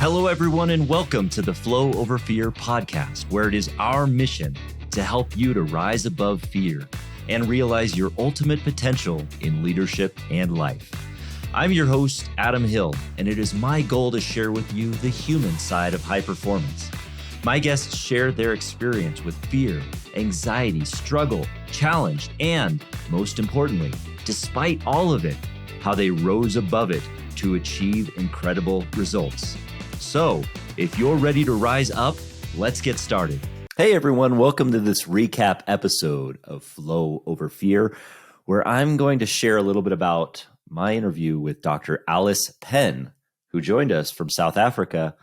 Hello, everyone, and welcome to the Flow Over Fear podcast, where it is our mission to help you to rise above fear and realize your ultimate potential in leadership and life. I'm your host, Adam Hill, and it is my goal to share with you the human side of high performance. My guests share their experience with fear, anxiety, struggle, challenge, and most importantly, despite all of it, how they rose above it to achieve incredible results. So, if you're ready to rise up, let's get started. Hey everyone, welcome to this recap episode of Flow Over Fear, where I'm going to share a little bit about my interview with Dr. Alice Penn, who joined us from South Africa.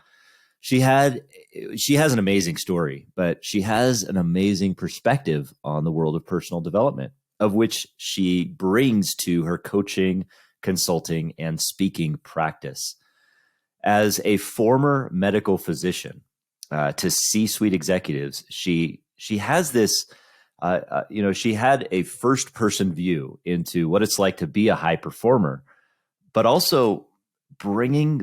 She has an amazing story, but she has an amazing perspective on the world of personal development, of which she brings to her coaching, consulting, and speaking practice. As a former medical physician to C-suite executives, she has this, she had a first-person view into what it's like to be a high performer, but also bringing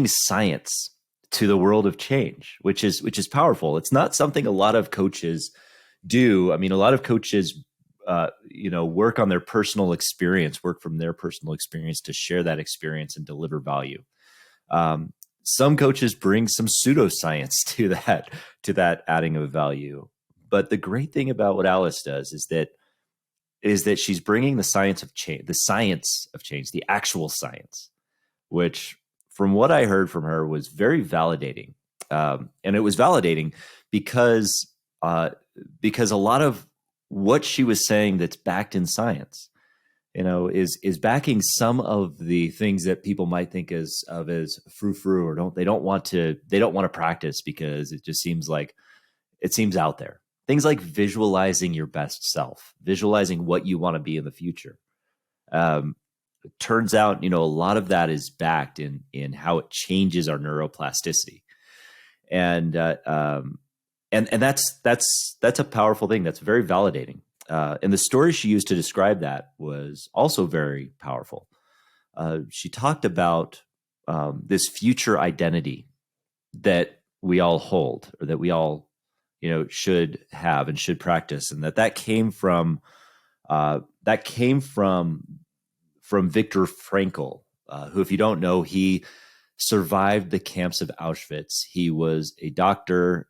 science to the world of change, which is powerful. It's not something a lot of coaches do. I mean, a lot of coaches, work on their personal experience, work from their personal experience to share that experience and deliver value. Some coaches bring some pseudoscience to that adding of value. But the great thing about what Alice does is that she's bringing the science of change, the actual science, which from what I heard from her was very validating. And it was validating because a lot of what she was saying that's backed in science, is backing some of the things that people might think of as frou-frou, or they don't want to practice because it just seems out there. Things like visualizing your best self, visualizing what you want to be in the future. It turns out, a lot of that is backed in how it changes our neuroplasticity, and that's a powerful thing. That's very validating. And the story she used to describe that was also very powerful. She talked about this future identity that we all hold, or that we all, should have and should practice, and that came from Viktor Frankel, who, if you don't know, he survived the camps of Auschwitz. He was a doctor,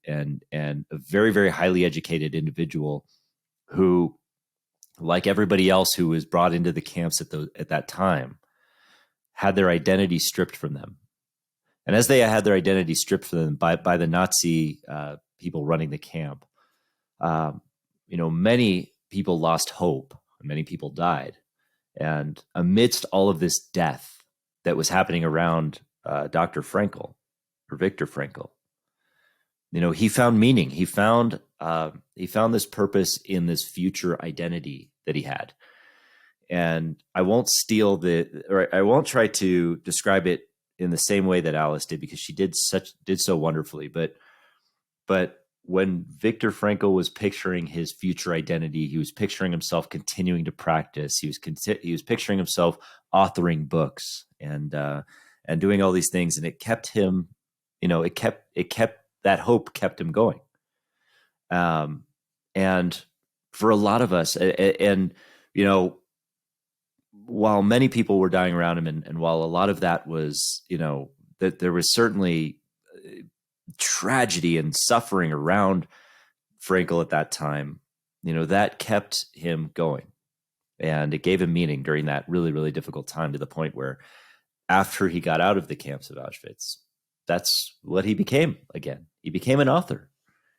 and a very, very highly educated individual who, like everybody else who was brought into the camps at that time, had their identity stripped from them. And as they had their identity stripped from them by the Nazi people running the camp, many people lost hope, and many people died. And amidst all of this death that was happening around Dr. Frankel, or Viktor Frankel, he found meaning. He found this purpose in this future identity that he had. And I won't I won't try to describe it in the same way that Alice did, because she did so wonderfully. But when Viktor Frankl was picturing his future identity, he was picturing himself continuing to practice. He was picturing himself authoring books and doing all these things, and it kept him, that hope kept him going. And for a lot of us, while many people were dying around him, and while a lot of that was, that there was certainly tragedy and suffering around Frankel at that time, that kept him going, and it gave him meaning during that really, really difficult time, to the point where after he got out of the camps of Auschwitz, that's what he became again. He became an author.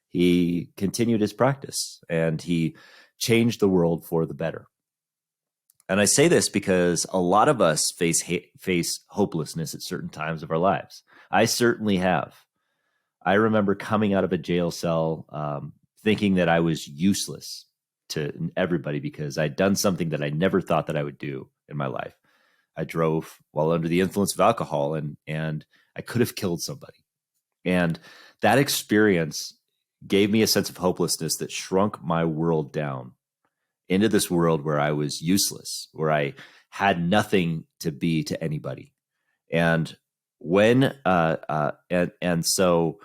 He continued his practice, and he changed the world for the better. And I say this because a lot of us face hopelessness at certain times of our lives. I certainly have. I remember coming out of a jail cell thinking that I was useless to everybody because I'd done something that I never thought that I would do in my life. I drove while under the influence of alcohol, and I could have killed somebody. And that experience gave me a sense of hopelessness that shrunk my world down into this world where I was useless, where I had nothing to be to anybody. And And so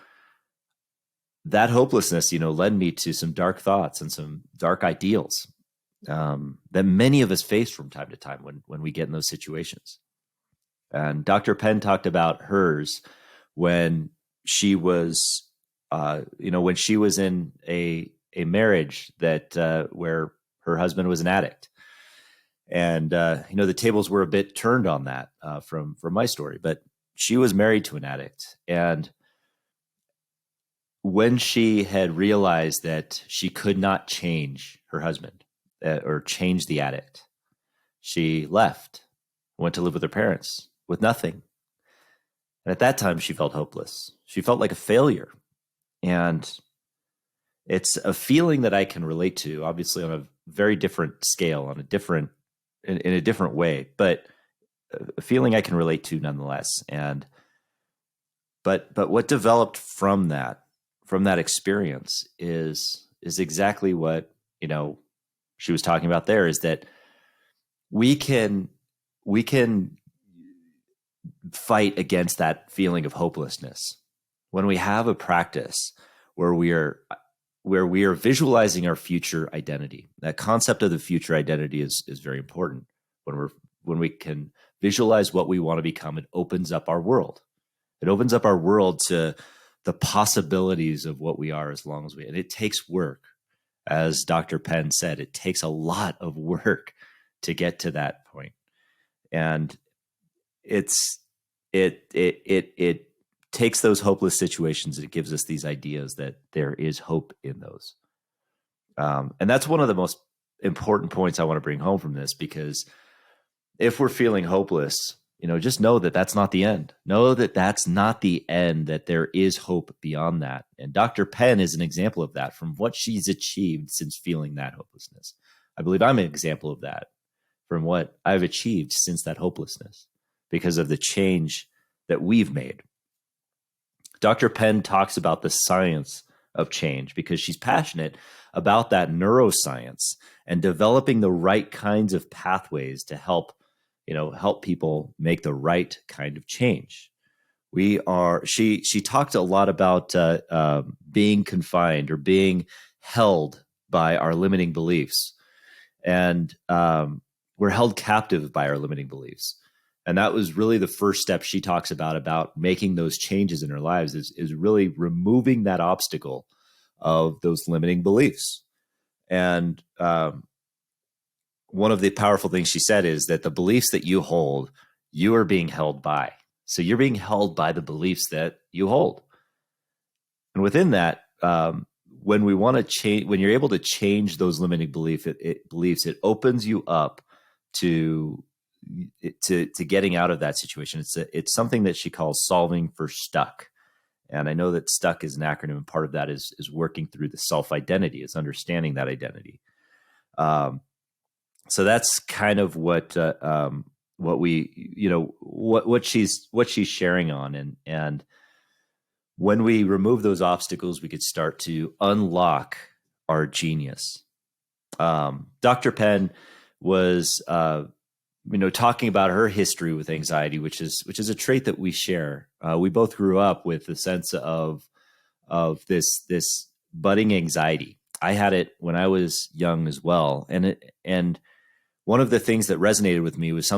that hopelessness, led me to some dark thoughts and some dark ideals that many of us face from time to time when we get in those situations. And Dr. Penn talked about hers when she was, when she was in a marriage that where her husband was an addict. And, the tables were a bit turned on that from my story, but she was married to an addict. And when she had realized that she could not change her husband or change the addict, she left, went to live with her parents with nothing. And at that time, she felt hopeless. She felt like a failure. And it's a feeling that I can relate to, obviously on a very different scale, in a different way, but a feeling I can relate to nonetheless. But what developed from that experience is exactly what, she was talking about there, is that we can fight against that feeling of hopelessness when we have a practice where we are visualizing our future identity. That concept of the future identity is very important. When we can visualize what we want to become, it opens up our world. It opens up our world to the possibilities of what we are, and it takes work. As Dr. Penn said, it takes a lot of work to get to that point. And it takes those hopeless situations. It gives us these ideas that there is hope in those. And that's one of the most important points I want to bring home from this, because if we're feeling hopeless, just know that that's not the end. Know that that's not the end, that there is hope beyond that. And Dr. Penn is an example of that, from what she's achieved since feeling that hopelessness. I believe I'm an example of that, from what I've achieved since that hopelessness, because of the change that we've made. Dr. Penn talks about the science of change because she's passionate about that neuroscience and developing the right kinds of pathways to help people make the right kind of change. She talked a lot about being confined or being held by our limiting beliefs. And we're held captive by our limiting beliefs. And that was really the first step she talks about making those changes in her lives, is really removing that obstacle of those limiting beliefs. And one of the powerful things she said is that the beliefs that you hold, you are being held by. So you're being held by the beliefs that you hold. And within that, when we want to change, when you're able to change those limiting beliefs, it opens you up to getting out of that situation. It's something that she calls solving for stuck. And I know that stuck is an acronym, and part of that is working through the self-identity, is understanding that identity. So that's kind of what she's sharing on. And when we remove those obstacles, we could start to unlock our genius. Dr. Penn was, talking about her history with anxiety, which is a trait that we share. We both grew up with the sense of this budding anxiety. I had it when I was young as well, and one of the things that resonated with me was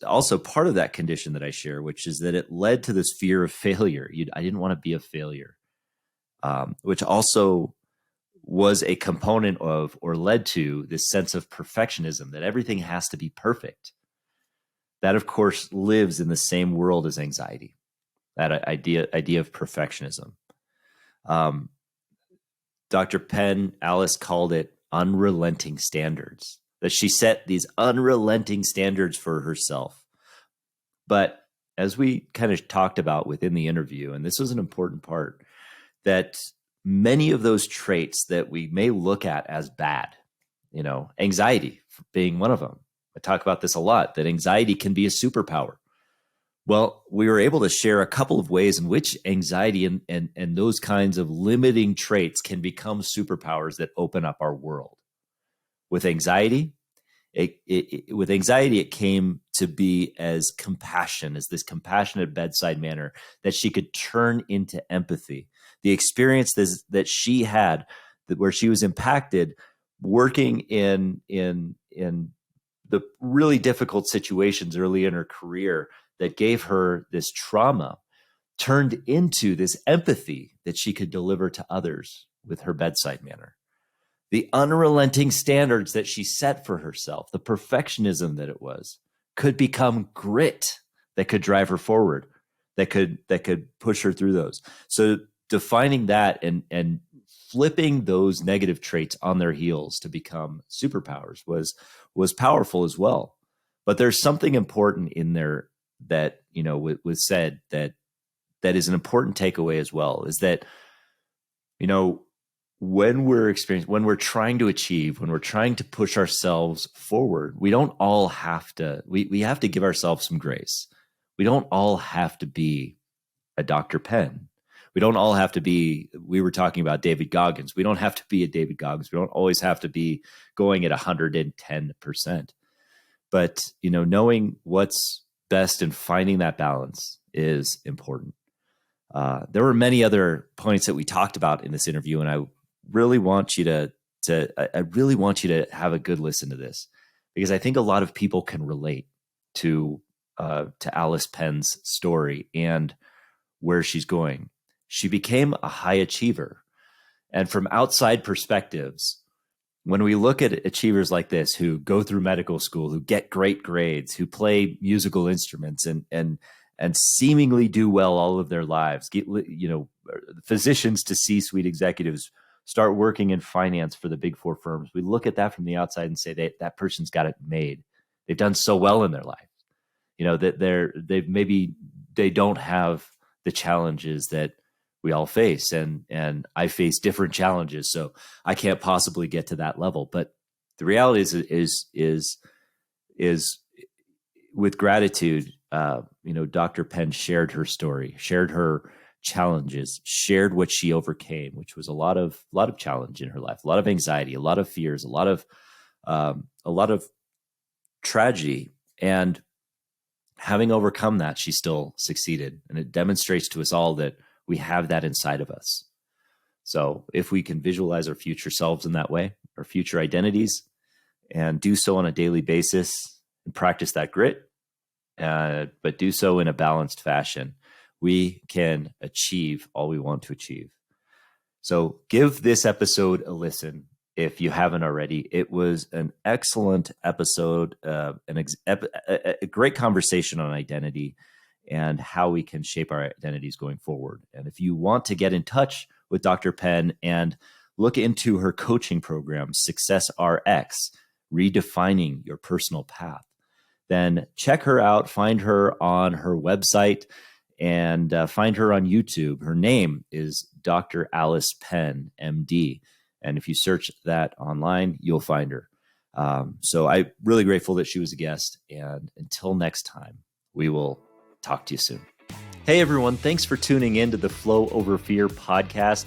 also part of that condition that I share, which is that it led to this fear of failure. I didn't want to be a failure, which also was a component of, or led to, this sense of perfectionism, that everything has to be perfect. That, of course, lives in the same world as anxiety, that idea of perfectionism. Dr. Penn, Alice, called it unrelenting standards, that she set these unrelenting standards for herself. But as we kind of talked about within the interview, and this was an important part, that many of those traits that we may look at as bad, anxiety being one of them. I talk about this a lot, that anxiety can be a superpower. Well, we were able to share a couple of ways in which anxiety and those kinds of limiting traits can become superpowers that open up our world. With anxiety, it came to be as this compassionate bedside manner that she could turn into empathy. The experience that she had, where she was impacted working in the really difficult situations early in her career that gave her this trauma, turned into this empathy that she could deliver to others with her bedside manner. The unrelenting standards that she set for herself, the perfectionism that it was, could become grit that could drive her forward, that could push her through those. So defining that and flipping those negative traits on their heels to become superpowers was powerful as well. But there's something important in there that, was said that is an important takeaway as well, is that, when we're trying to achieve, when we're trying to push ourselves forward, we don't all have to, we have to give ourselves some grace. We don't all have to be a Dr. Penn. We don't all have to be, we were talking about David Goggins. We don't have to be a David Goggins. We don't always have to be going at 110%. But, knowing what's best and finding that balance is important. There were many other points that we talked about in this interview, and I really want you to have a good listen to this, because I think a lot of people can relate to Alice Penn's story and where she's going. She became a high achiever, and from outside perspectives, when we look at achievers like this who go through medical school, who get great grades, who play musical instruments, and seemingly do well all of their lives, physicians to C-suite executives, start working in finance for the big four firms. We look at that from the outside and say that person's got it made. They've done so well in their life. That they don't have the challenges that we all face, and I face different challenges, so I can't possibly get to that level. But the reality is with gratitude, Dr. Penn shared her story, shared her challenges, shared what she overcame, which was a lot of challenge in her life, a lot of anxiety, a lot of fears, a lot of tragedy. And having overcome that, she still succeeded. And it demonstrates to us all that we have that inside of us. So if we can visualize our future selves in that way, our future identities, and do so on a daily basis and practice that grit, but do so in a balanced fashion, we can achieve all we want to achieve. So give this episode a listen if you haven't already. It was an excellent episode, a great conversation on identity and how we can shape our identities going forward. And if you want to get in touch with Dr. Penn and look into her coaching program, Success RX, Redefining Your Personal Path, then check her out, find her on her website, and find her on YouTube. Her name is Dr. Alice Penn, MD. And if you search that online, you'll find her. So I'm really grateful that she was a guest. And until next time, we will talk to you soon. Hey, everyone. Thanks for tuning in to the Flow Over Fear podcast.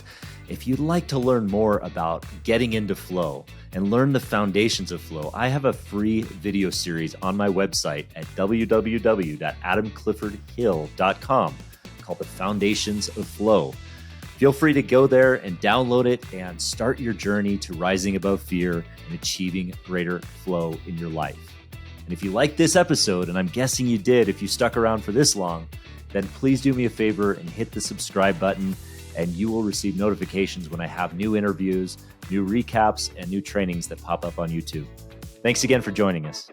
If you'd like to learn more about getting into flow and learn the foundations of flow, I have a free video series on my website at www.adamcliffordhill.com called The Foundations of Flow. Feel free to go there and download it and start your journey to rising above fear and achieving greater flow in your life. And if you like this episode, and I'm guessing you did if you stuck around for this long, then please do me a favor and hit the subscribe button, and you will receive notifications when I have new interviews, new recaps, and new trainings that pop up on YouTube. Thanks again for joining us.